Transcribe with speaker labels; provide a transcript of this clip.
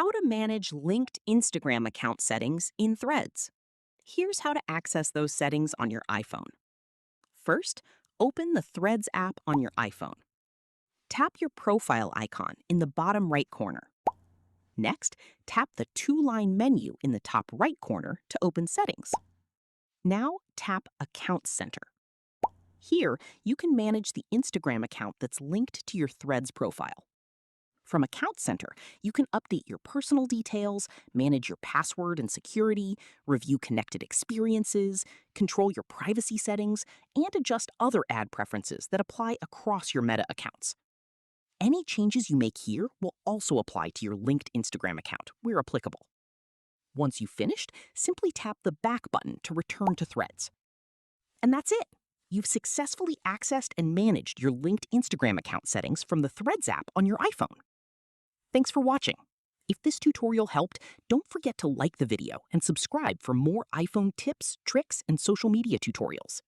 Speaker 1: How to manage linked Instagram account settings in Threads. Here's how to access those settings on your iPhone. First, open the Threads app on your iPhone. Tap your profile icon in the bottom right corner. Next, tap the two-line menu in the top right corner to open settings. Now, tap Account Center. Here, you can manage the Instagram account that's linked to your Threads profile. From Account Center, you can update your personal details, manage your password and security, review connected experiences, control your privacy settings, and adjust other ad preferences that apply across your Meta accounts. Any changes you make here will also apply to your linked Instagram account, where applicable. Once you've finished, simply tap the back button to return to Threads. And that's it. You've successfully accessed and managed your linked Instagram account settings from the Threads app on your iPhone. Thanks for watching. If this tutorial helped, don't forget to like the video and subscribe for more iPhone tips, tricks, and social media tutorials.